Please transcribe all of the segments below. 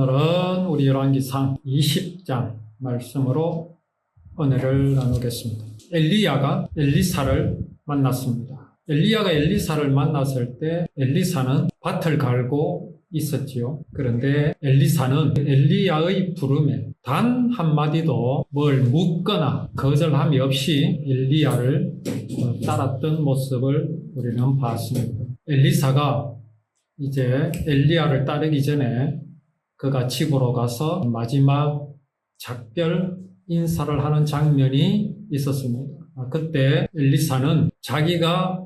오늘은 우리 열왕기상 20장 말씀으로 은혜를 나누겠습니다. 엘리야가 엘리사를 만났습니다. 엘리야가 엘리사를 만났을 때 엘리사는 밭을 갈고 있었지요. 그런데 엘리사는 엘리야의 부름에 단 한마디도 뭘 묻거나 거절함이 없이 엘리야를 따랐던 모습을 우리는 봤습니다. 엘리사가 이제 엘리야를 따르기 전에 그가 집으로 가서 마지막 작별 인사를 하는 장면이 있었습니다. 그때 엘리사는 자기가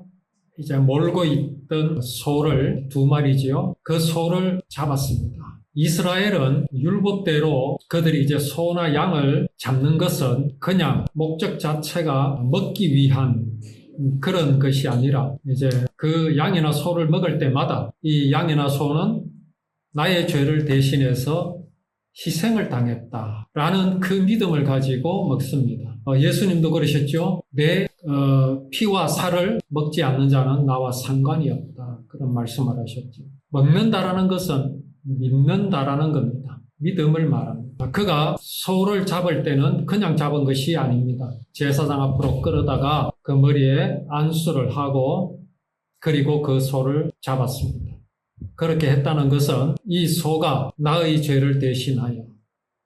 이제 몰고 있던 소를 2마리지요. 그 소를 잡았습니다. 이스라엘은 율법대로 그들이 이제 소나 양을 잡는 것은 그냥 목적 자체가 먹기 위한 그런 것이 아니라 이제 그 양이나 소를 먹을 때마다 이 양이나 소는 나의 죄를 대신해서 희생을 당했다라는 그 믿음을 가지고 먹습니다. 예수님도 그러셨죠. 내 피와 살을 먹지 않는 자는 나와 상관이 없다. 그런 말씀을 하셨죠. 먹는다라는 것은 믿는다라는 겁니다. 믿음을 말합니다. 그가 소를 잡을 때는 그냥 잡은 것이 아닙니다. 제사장 앞으로 끌어다가 그 머리에 안수를 하고 그리고 그 소를 잡았습니다. 그렇게 했다는 것은 이 소가 나의 죄를 대신하여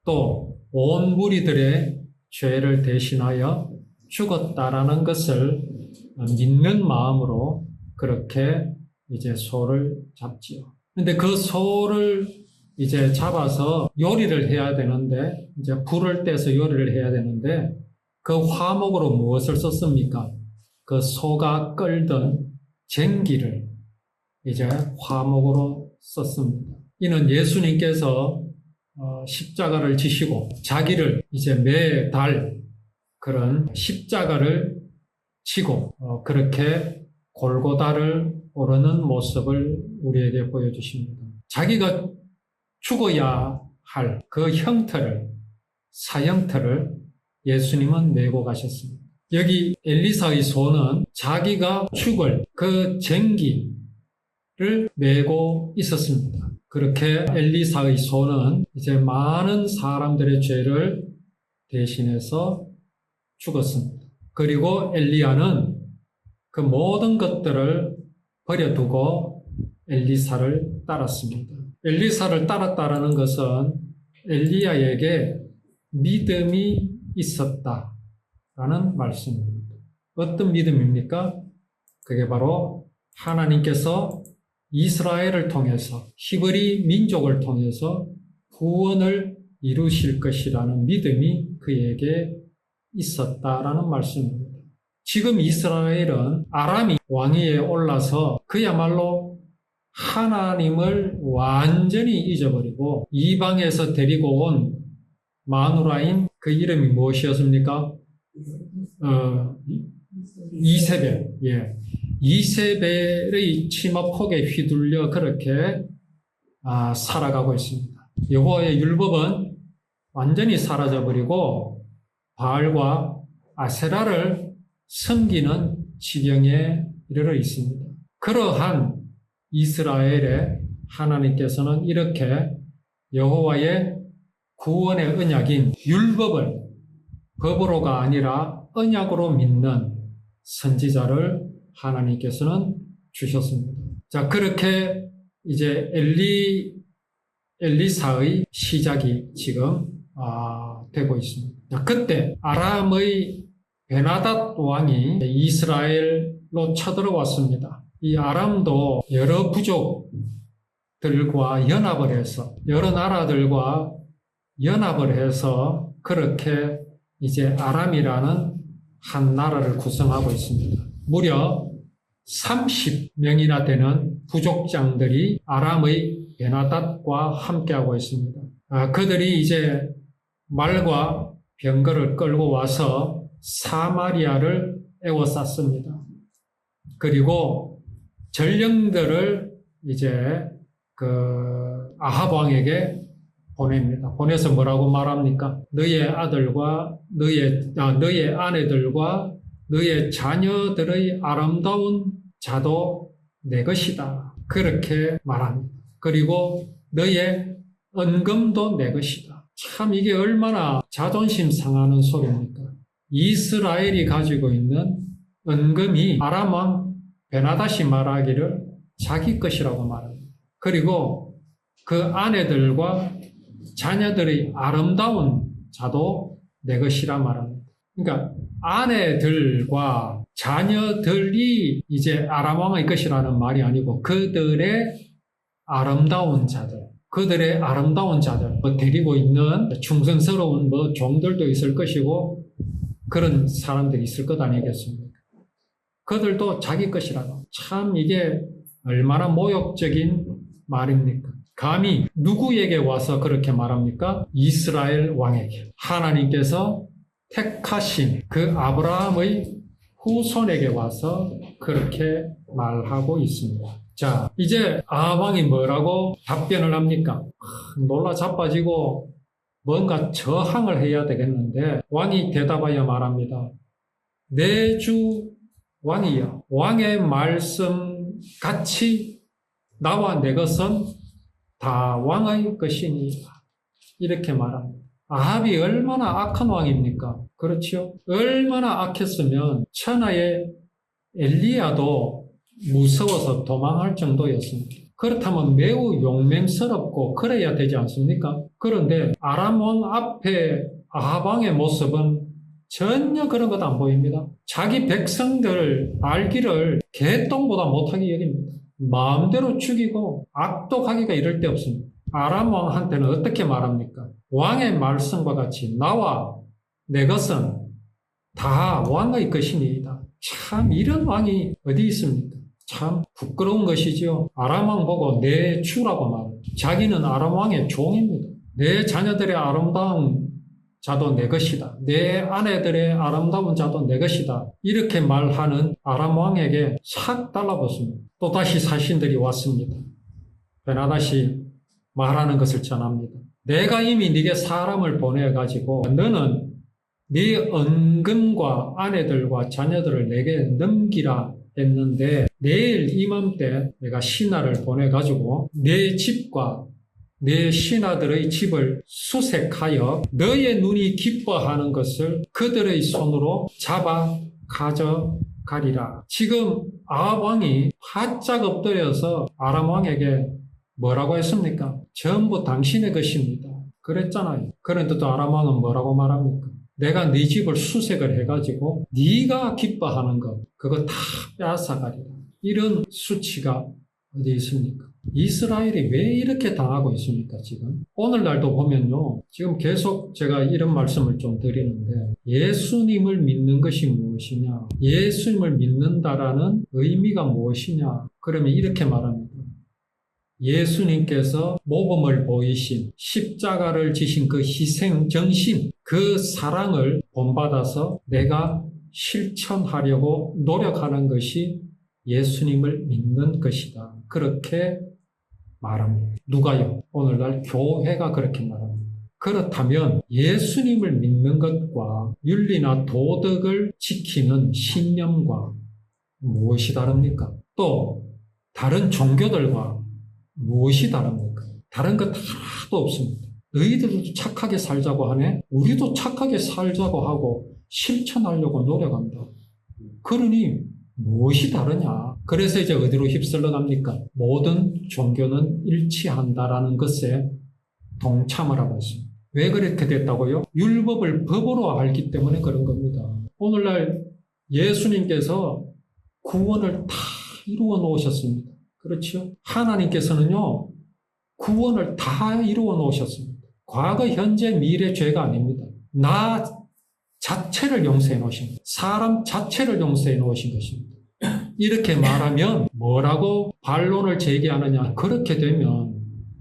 또 온 무리들의 죄를 대신하여 죽었다라는 것을 믿는 마음으로 그렇게 이제 소를 잡지요. 근데 그 소를 이제 잡아서 요리를 해야 되는데, 이제 불을 떼서 요리를 해야 되는데, 그 화목으로 무엇을 썼습니까? 그 소가 끌던 쟁기를 이제 화목으로 썼습니다. 이는 예수님께서 십자가를 지시고 자기를 이제 매달 그런 십자가를 지고 그렇게 골고다를 오르는 모습을 우리에게 보여주십니다. 자기가 죽어야 할 그 형태를, 사형태를 예수님은 메고 가셨습니다. 여기 엘리사의 소는 자기가 죽을 그 쟁기를 메고 있었습니다. 그렇게 엘리사의 소는 이제 많은 사람들의 죄를 대신해서 죽었습니다. 그리고 엘리야는 그 모든 것들을 버려두고 엘리사를 따랐습니다. 엘리사를 따랐다라는 것은 엘리야에게 믿음이 있었다라는 말씀입니다. 어떤 믿음입니까? 그게 바로 하나님께서 이스라엘을 통해서 히브리 민족을 통해서 구원을 이루실 것이라는 믿음이 그에게 있었다라는 말씀입니다. 지금 이스라엘은 아람이 왕위에 올라서 그야말로 하나님을 완전히 잊어버리고 이방에서 데리고 온 마누라인 그 이름이 무엇이었습니까? 이세벨. 예. 이세벨의 치마폭에 휘둘려 그렇게 살아가고 있습니다. 여호와의 율법은 완전히 사라져버리고 바알과 아세라를 섬기는 지경에 이르러 있습니다. 그러한 이스라엘의 하나님께서는 이렇게 여호와의 구원의 언약인 율법을 법으로가 아니라 언약으로 믿는 선지자를 하나님께서는 주셨습니다. 자, 그렇게 이제 엘리사의 시작이 지금 되고 있습니다. 자, 그때 아람의 베나닷 왕이 이스라엘로 쳐들어왔습니다. 이 아람도 여러 부족들과 연합을 해서 여러 나라들과 연합을 해서 그렇게 이제 아람이라는 한 나라를 구성하고 있습니다. 무려 30명이나 되는 부족장들이 아람의 베나닷과 함께하고 있습니다. 그들이 이제 말과 병거를 끌고 와서 사마리아를 에워쌌습니다. 그리고 전령들을 이제 아합 왕에게 보냅니다. 보내서 뭐라고 말합니까? 너의 아들과 너의 아내들과 너의 자녀들의 아름다운 자도 내 것이다. 그렇게 말합니다. 그리고 너의 은금도 내 것이다. 참 이게 얼마나 자존심 상하는 소리입니까? 이스라엘이 가지고 있는 은금이 아람 왕 베나다시 말하기를 자기 것이라고 말합니다. 그리고 그 아내들과 자녀들의 아름다운 자도 내 것이라 말합니다. 그러니까 아내들과 자녀들이 이제 아람 왕의 것이라는 말이 아니고 그들의 아름다운 자들, 그들의 아름다운 자들, 데리고 있는 충성스러운 종들도 있을 것이고 그런 사람들이 있을 것 아니겠습니까? 그들도 자기 것이라고. 참 이게 얼마나 모욕적인 말입니까? 감히 누구에게 와서 그렇게 말합니까? 이스라엘 왕에게. 하나님께서 택하신 그 아브라함의 후손에게 와서 그렇게 말하고 있습니다. 자, 이제 아합 왕이 뭐라고 답변을 합니까? 놀라 자빠지고 뭔가 저항을 해야 되겠는데 왕이 대답하여 말합니다. 내 주 왕이여, 왕의 말씀 같이 나와 내 것은 다 왕의 것이니이다. 이렇게 말합니다. 아합이 얼마나 악한 왕입니까? 그렇죠? 얼마나 악했으면 천하의 엘리야도 무서워서 도망할 정도였습니다. 그렇다면 매우 용맹스럽고 그래야 되지 않습니까? 그런데 아람 왕 앞에 아합 왕의 모습은 전혀 그런 것 안 보입니다. 자기 백성들 알기를 개똥보다 못하게 여깁니다. 마음대로 죽이고 악독하기가 이럴 데 없습니다. 아람 왕한테는 어떻게 말합니까? 왕의 말씀과 같이 나와 내 것은 다 왕의 것이니이다. 참 이런 왕이 어디 있습니까? 참 부끄러운 것이지요. 아람 왕 보고 내 주라고 말합니다. 자기는 아람 왕의 종입니다. 내 자녀들의 아름다운 자도 내 것이다. 내 아내들의 아름다운 자도 내 것이다. 이렇게 말하는 아람 왕에게 싹 달라붙습니다. 또다시 사신들이 왔습니다. 베나다시 말하는 것을 전합니다. 내가 이미 네게 사람을 보내가지고 너는 네 은금과 아내들과 자녀들을 내게 넘기라 했는데 내일 이맘때 내가 신하를 보내가지고 내 집과 내 신하들의 집을 수색하여 너의 눈이 기뻐하는 것을 그들의 손으로 잡아 가져가리라. 지금 아합 왕이 바짝 엎드려서 아람 왕에게 뭐라고 했습니까? 전부 당신의 것입니다. 그랬잖아요. 그런데도 아람 왕은 뭐라고 말합니까? 내가 네 집을 수색을 해가지고 네가 기뻐하는 것 그거 다 빼앗아가리라. 이런 수치가 어디 있습니까? 이스라엘이 왜 이렇게 당하고 있습니까, 지금? 오늘날도 보면요, 지금 계속 제가 이런 말씀을 좀 드리는데, 예수님을 믿는 것이 무엇이냐? 예수님을 믿는다라는 의미가 무엇이냐? 그러면 이렇게 말합니다. 예수님께서 모범을 보이신 십자가를 지신 그 희생 정신, 그 사랑을 본받아서 내가 실천하려고 노력하는 것이 예수님을 믿는 것이다. 그렇게 말합니다. 누가요? 오늘날 교회가 그렇게 말합니다. 그렇다면 예수님을 믿는 것과 윤리나 도덕을 지키는 신념과 무엇이 다릅니까? 또 다른 종교들과 무엇이 다릅니까? 다른 것 하나도 없습니다. 너희들도 착하게 살자고 하네? 우리도 착하게 살자고 하고 실천하려고 노력한다. 그러니 무엇이 다르냐? 그래서 이제 어디로 휩쓸려 갑니까? 모든 종교는 일치한다라는 것에 동참을 하고 있습니다. 왜 그렇게 됐다고요? 율법을 법으로 알기 때문에 그런 겁니다. 오늘날 예수님께서 구원을 다 이루어 놓으셨습니다. 그렇죠? 하나님께서는요, 구원을 다 이루어 놓으셨습니다. 과거, 현재, 미래 죄가 아닙니다. 나 자체를 용서해 놓으신, 사람 자체를 용서해 놓으신 것입니다. 이렇게 말하면 뭐라고 반론을 제기하느냐? 그렇게 되면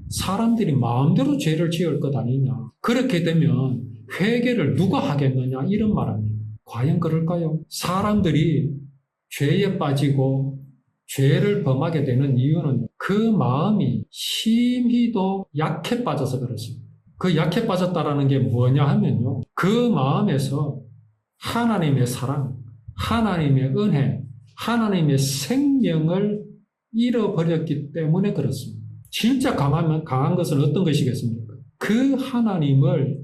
사람들이 마음대로 죄를 지을 것 아니냐? 그렇게 되면 회개를 누가 하겠느냐? 이런 말합니다. 과연 그럴까요? 사람들이 죄에 빠지고 죄를 범하게 되는 이유는 그 마음이 심히도 약해 빠져서 그렇습니다. 그 약해 빠졌다라는 게 뭐냐 하면요. 그 마음에서 하나님의 사랑, 하나님의 은혜, 하나님의 생명을 잃어버렸기 때문에 그렇습니다. 진짜 강한 것은 어떤 것이겠습니까? 그 하나님을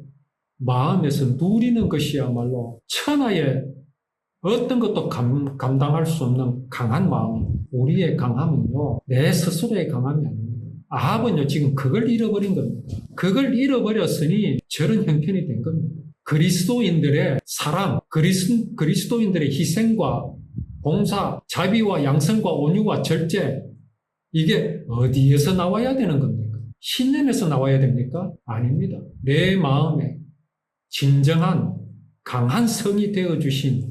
마음에서 누리는 것이야말로 천하의 어떤 것도 감당할 수 없는 강한 마음, 우리의 강함은요, 내 스스로의 강함이 아닙니다. 아합은요, 지금 그걸 잃어버린 겁니다. 그걸 잃어버렸으니 저런 형편이 된 겁니다. 그리스도인들의 사랑, 그리스도인들의 희생과 봉사, 자비와 양선과 온유와 절제, 이게 어디에서 나와야 되는 겁니까? 신념에서 나와야 됩니까? 아닙니다. 내 마음에 진정한 강한 성이 되어주신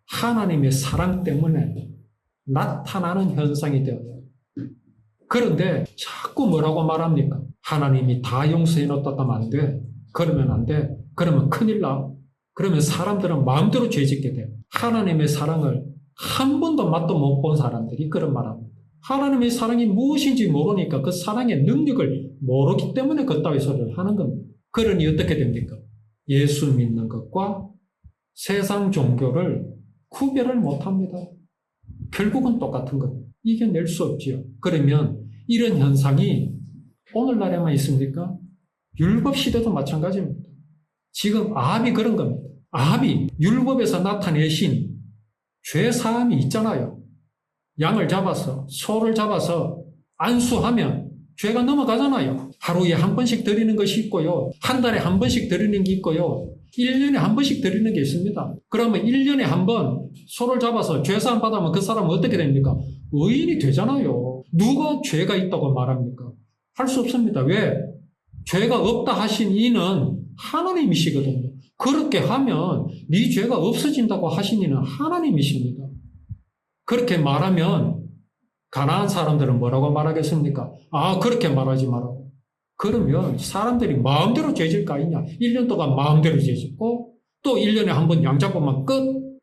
하나님의 사랑 때문에 나타나는 현상이 되어요. 그런데 자꾸 뭐라고 말합니까? 하나님이 다 용서해 놨다면 안 돼. 그러면 안 돼. 그러면 큰일 나. 그러면 사람들은 마음대로 죄짓게 돼. 하나님의 사랑을 한 번도 맛도 못 본 사람들이 그런 말합니다. 하나님의 사랑이 무엇인지 모르니까 그 사랑의 능력을 모르기 때문에 그따위 소리를 하는 겁니다. 그러니 어떻게 됩니까? 예수 믿는 것과 세상 종교를 구별을 못합니다. 결국은 똑같은 겁니다. 이겨낼 수 없지요. 그러면 이런 현상이 오늘날에만 있습니까? 율법 시대도 마찬가지입니다. 지금 아합이 그런 겁니다. 아합이 율법에서 나타내신 죄사함이 있잖아요. 양을 잡아서, 소를 잡아서 안수하면 죄가 넘어가잖아요. 하루에 한 번씩 드리는 것이 있고요. 한 달에 한 번씩 드리는 게 있고요. 1년에 한 번씩 드리는 게 있습니다. 그러면 1년에 한 번 소를 잡아서 죄사함 받으면 그 사람은 어떻게 됩니까? 의인이 되잖아요. 누가 죄가 있다고 말합니까? 할 수 없습니다. 왜? 죄가 없다 하신 이는 하나님이시거든요. 그렇게 하면 네 죄가 없어진다고 하신 이는 하나님이십니다. 그렇게 말하면 가난한 사람들은 뭐라고 말하겠습니까? 아, 그렇게 말하지 말라고. 그러면 사람들이 마음대로 죄질 거 아니냐? 1년 동안 마음대로 죄짓고 또 1년에 한 번 양 잡으면 끝?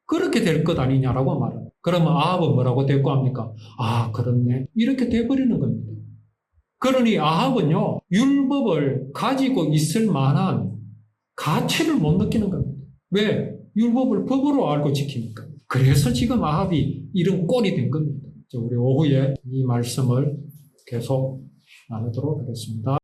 그렇게 될 것 아니냐라고 말해요. 그러면 아합은 뭐라고 대꾸합니까? 아, 그렇네. 이렇게 돼버리는 겁니다. 그러니 아합은요, 율법을 가지고 있을 만한 가치를 못 느끼는 겁니다. 왜? 율법을 법으로 알고 지키니까. 그래서 지금 아합이 이런 꼴이 된 겁니다. 우리 오후에 이 말씀을 계속 나누도록 하겠습니다.